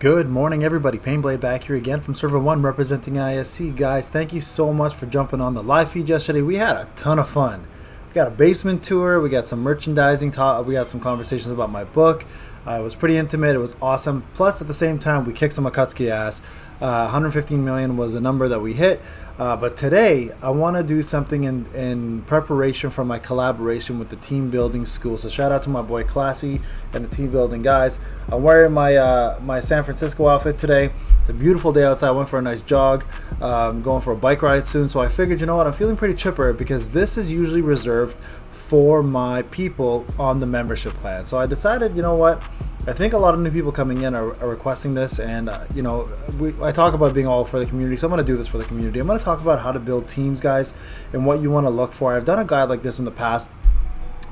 Good morning, everybody. Payneblade back here again from Server 1 representing ISC. Guys, thank you so much for jumping on the live feed yesterday. We had a ton of fun. We got a basement tour. We got some merchandising talk. We got some conversations about my book. It was pretty intimate. It was awesome. Plus, at the same time, we kicked some Akatsuki ass. 115 million was the number that we hit. But today, I want to do something in preparation for my collaboration with the team building school. So shout out to my boy Classy and the team building guys. I'm wearing my San Francisco outfit today. It's a beautiful day outside. I went for a nice jog. I'm going for a bike ride soon. So I figured, you know what, I'm feeling pretty chipper because this is usually reserved for my people on the membership plan. So I decided, you know what, I think a lot of new people coming in are requesting this, and I talk about being all for the community, so I'm going to do this for the community. I'm going to talk about how to build teams, guys, and what you want to look for. I've done a guide like this in the past.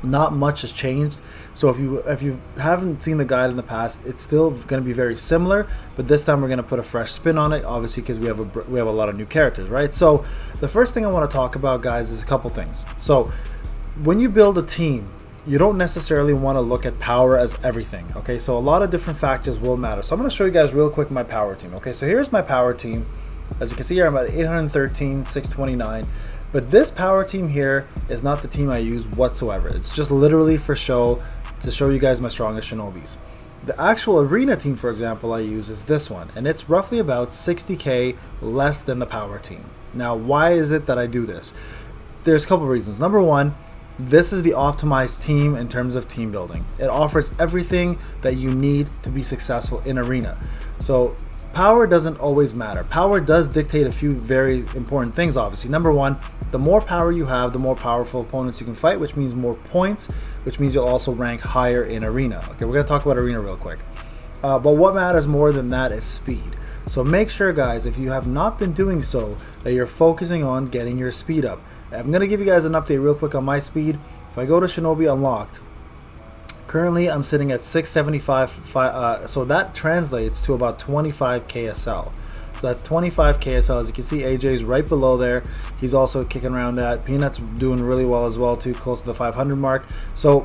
Not much has changed, so if you haven't seen the guide in the past, it's still going to be very similar, but this time we're going to put a fresh spin on it, obviously, because we have a lot of new characters, right? So the first thing I want to talk about, guys, is a couple things. So when you build a team, you don't necessarily want to look at power as everything, okay? So a lot of different factors will matter. So I'm going to show you guys real quick my power team, okay? So here's my power team. As you can see here, I'm at 813, 629. But this power team here is not the team I use whatsoever. It's just literally for show, to show you guys my strongest shinobis. The actual arena team, for example, I use is this one, and it's roughly about 60k less than the power team. Now, why is it that I do this? There's a couple reasons. Number one, this is the optimized team in terms of team building. It offers everything that you need to be successful in arena. So power doesn't always matter. Power does dictate a few very important things, obviously. Number one, the more power you have, the more powerful opponents you can fight, which means more points, which means you'll also rank higher in arena. Okay, we're gonna talk about arena real quick. But what matters more than that is speed. So make sure, guys, if you have not been doing so, that you're focusing on getting your speed up. I'm going to give you guys an update real quick on my speed. If I go to Shinobi Unlocked, currently I'm sitting at 675, so that translates to about 25 KSL. So that's 25 KSL. As you can see, AJ's right below there. He's also kicking around that. Peanut's doing really well as well too, close to the 500 mark. So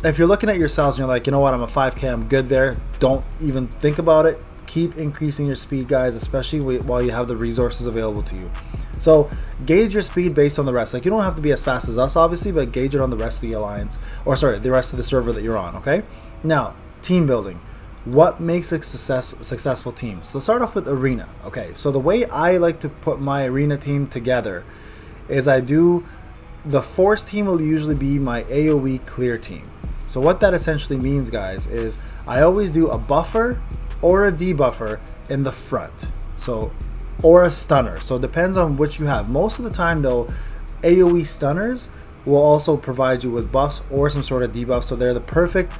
if you're looking at yourselves and you're like, you know what, I'm a 5K, I'm good there, don't even think about it. Keep increasing your speed, guys, especially while you have the resources available to you. So gauge your speed based on the rest. Like, you don't have to be as fast as us, obviously, but gauge it on the rest of the alliance, or sorry, the rest of the server that you're on, okay? Now, team building. What makes a successful team? So let's start off with arena. Okay, so the way I like to put my arena team together is the force team will usually be my AoE clear team. So what that essentially means, guys, is I always do a buffer or a debuffer in the front. So, or a stunner. So it depends on what you have. Most of the time though, AoE stunners will also provide you with buffs or some sort of debuff. So they're the perfect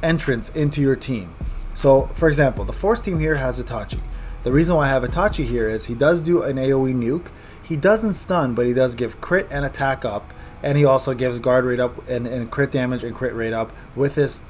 entrance into your team. So for example, the force team here has Itachi. The reason why I have Itachi here is he does do an AoE nuke. He doesn't stun, but he does give crit and attack up. And he also gives guard rate up and crit damage and crit rate up with his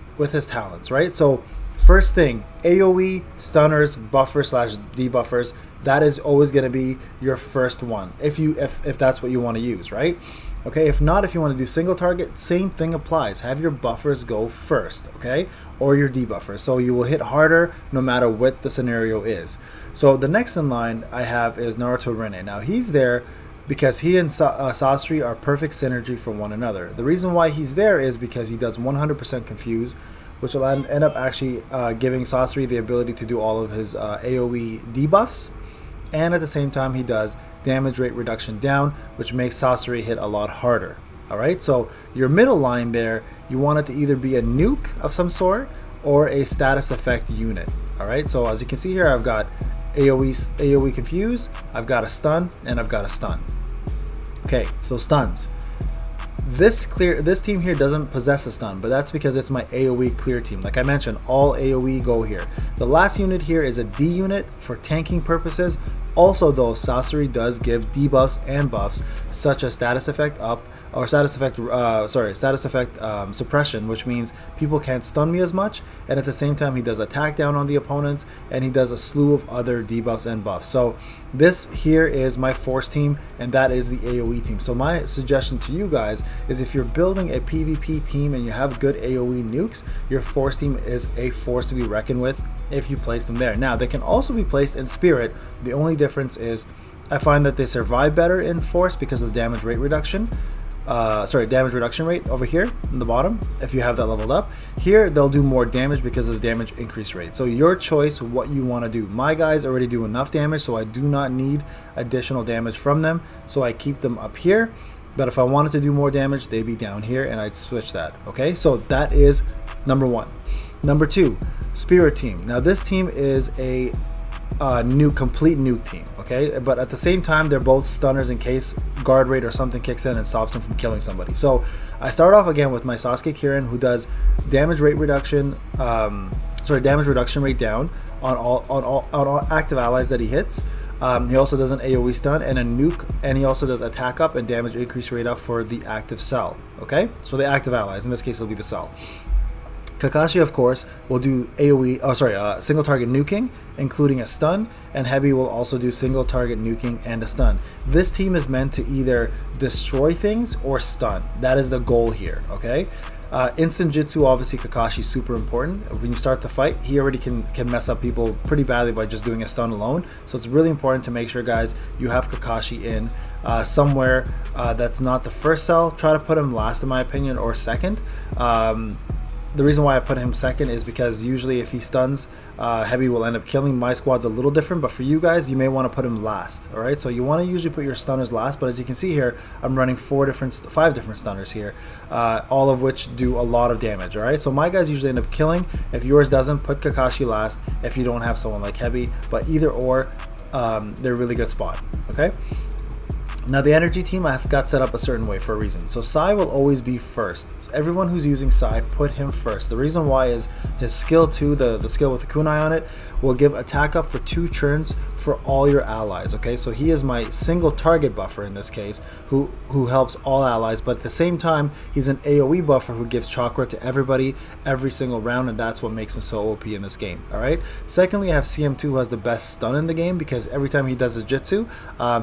talents, right? So first thing, AoE, stunners, buffers / debuffers, that is always going to be your first one if that's what you want to use, right? Okay, if not, if you want to do single target, same thing applies. Have your buffers go first, okay? Or your debuffers, so you will hit harder no matter what the scenario is. So the next in line I have is Naruto Rene. Now he's there because he and Sasori are perfect synergy for one another. The reason why he's there is because he does 100% confuse, which will end up actually giving Sasori the ability to do all of his AoE debuffs. And at the same time, he does damage rate reduction down, which makes Sasori hit a lot harder. Alright, so your middle line there, you want it to either be a nuke of some sort or a status effect unit. Alright, so as you can see here, I've got AoE confuse, I've got a stun, and I've got a stun. Okay, so stuns. This team here doesn't possess a stun, but that's because it's my AoE clear team. Like I mentioned, all AoE go here. The last unit here is a D unit for tanking purposes. Also though, Sasori does give debuffs and buffs such as status effect up, or status effect, suppression, which means people can't stun me as much, and at the same time he does attack down on the opponents, and he does a slew of other debuffs and buffs. So this here is my force team, and that is the AoE team. So my suggestion to you guys is, if you're building a PvP team and you have good AoE nukes, your force team is a force to be reckoned with if you place them there. Now, they can also be placed in spirit. The only difference is I find that they survive better in force because of the damage rate reduction. Damage reduction rate over here in the bottom. If you have that leveled up, here they'll do more damage because of the damage increase rate. So your choice what you want to do. My guys already do enough damage, so I do not need additional damage from them, so I keep them up here. But if I wanted to do more damage, they'd be down here, and I'd switch that. Okay, so that is number one. Number two, spirit team. Now this team is a complete nuke team, okay, but at the same time they're both stunners in case guard rate or something kicks in and stops them from killing somebody. So I start off again with my Sasuke Kirin, who does damage rate reduction, damage reduction rate down on all active allies that he hits. He also does an AoE stun and a nuke, and he also does attack up and damage increase rate up for the active cell. Okay, so the active allies, in this case, will be the cell. Kakashi, of course, will do AoE, single target nuking, including a stun, and Hebi will also do single target nuking and a stun. This team is meant to either destroy things or stun. That is the goal here, okay? Instant Jitsu, obviously Kakashi's super important. When you start the fight, he already can mess up people pretty badly by just doing a stun alone. So it's really important to make sure, guys, you have Kakashi in somewhere that's not the first cell. Try to put him last, in my opinion, or second. The reason why I put him second is because usually if he stuns, Hebi will end up killing. My squad's a little different, but for you guys, you may want to put him last. All right, so you want to usually put your stunners last, but as you can see here, I'm running 5 different stunners here, all of which do a lot of damage. All right, so my guys usually end up killing. If yours doesn't, put Kakashi last if you don't have someone like Hebi, but either or, they're a really good spot. Okay. Now the energy team I've got set up a certain way for a reason. So Sai will always be first. So everyone who's using Sai, put him first. The reason why is his skill 2, the skill with the kunai on it, will give attack up for 2 turns for all your allies. Okay, so he is my single target buffer in this case, who helps all allies, but at the same time he's an AoE buffer who gives chakra to everybody every single round, and that's what makes him so OP in this game. All right, secondly, I have CM2, who has the best stun in the game, because every time he does a jutsu,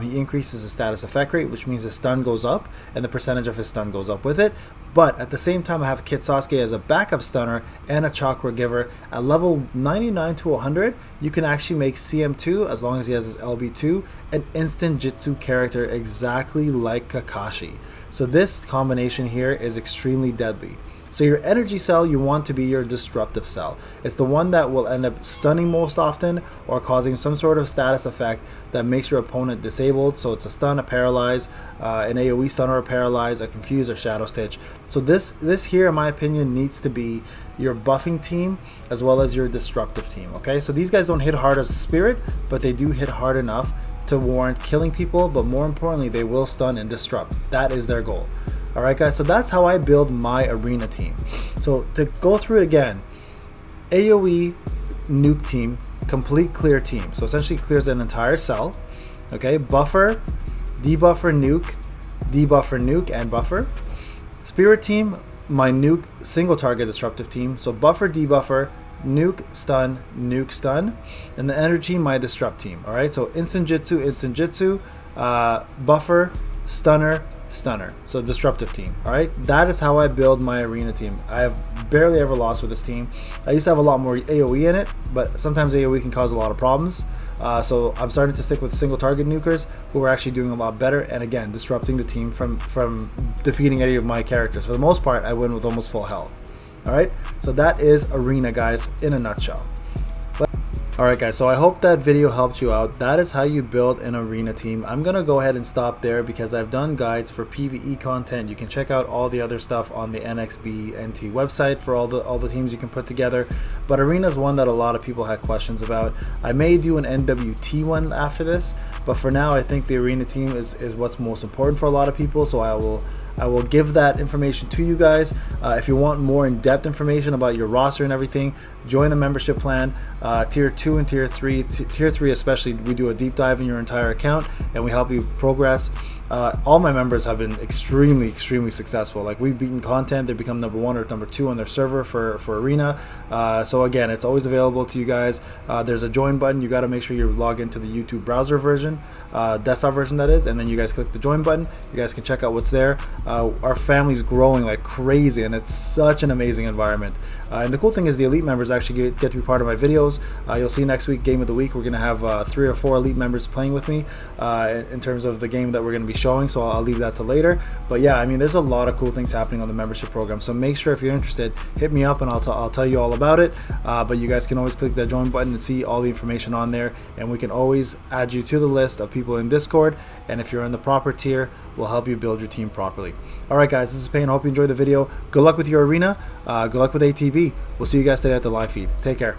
he increases his status effect rate, which means his stun goes up and the percentage of his stun goes up with it. But at the same time, I have Kid Sasuke as a backup stunner and a chakra giver. At level 99 to 100, you can actually make CM2, as long as he has his LB2, an instant Jitsu character exactly like Kakashi. So this combination here is extremely deadly. So your energy cell, you want to be your disruptive cell. It's the one that will end up stunning most often or causing some sort of status effect that makes your opponent disabled. So it's a stun, a paralyze, an AoE stun or a paralyze, a confuse, or shadow stitch. So this here, in my opinion, needs to be your buffing team as well as your disruptive team. Okay, so these guys don't hit hard as spirit, but they do hit hard enough to warrant killing people, but more importantly, they will stun and disrupt. That is their goal. Alright guys, so that's how I build my arena team. So to go through it again, AoE nuke team, complete clear team. So essentially clears an entire cell. Okay, buffer, debuffer, nuke, and buffer. Spirit team, my nuke single target disruptive team. So buffer, debuffer, nuke, stun. And the energy, my disrupt team. Alright, so instant jitsu, buffer, stunner. So disruptive team. All right, that is how I build my arena team. I have barely ever lost with this team. I used to have a lot more AoE in it, but sometimes AoE can cause a lot of problems. So I'm starting to stick with single target nukers, who are actually doing a lot better, and again, disrupting the team from defeating any of my characters. For the most part, I win with almost full health. All right, so that is arena, guys, in a nutshell. Alright guys, so I hope that video helped you out. That is how you build an arena team. I'm going to go ahead and stop there because I've done guides for PvE content. You can check out all the other stuff on the NXBNT website for all the teams you can put together. But arena is one that a lot of people had questions about. I may do an NWT one after this, but for now I think the arena team is what's most important for a lot of people, so I will give that information to you guys. If you want more in-depth information about your roster and everything, join the membership plan. Tier 2 and Tier 3, Tier 3 especially, we do a deep dive in your entire account and we help you progress. All my members have been extremely successful. Like, we've beaten content, they become number 1 or number 2 on their server for Arena. So again, it's always available to you guys. There's a join button. You got to make sure you log into the YouTube browser version, desktop version that is, and then you guys click the join button. You guys can check out what's there. Our family's growing like crazy, and it's such an amazing environment. And the cool thing is the elite members actually get to be part of my videos. You'll see next week, Game of the Week, we're going to have 3 or 4 elite members playing with me in terms of the game that we're going to be showing, so I'll leave that to later. But yeah, I mean, there's a lot of cool things happening on the membership program, so make sure if you're interested, hit me up and I'll tell you all about it. But you guys can always click that join button and see all the information on there, and we can always add you to the list of people in Discord, and if you're in the proper tier, we'll help you build your team properly. Alright guys, this is Payne. I hope you enjoyed the video. Good luck with your arena. Good luck with ATB. We'll see you guys today at the live feed. Take care.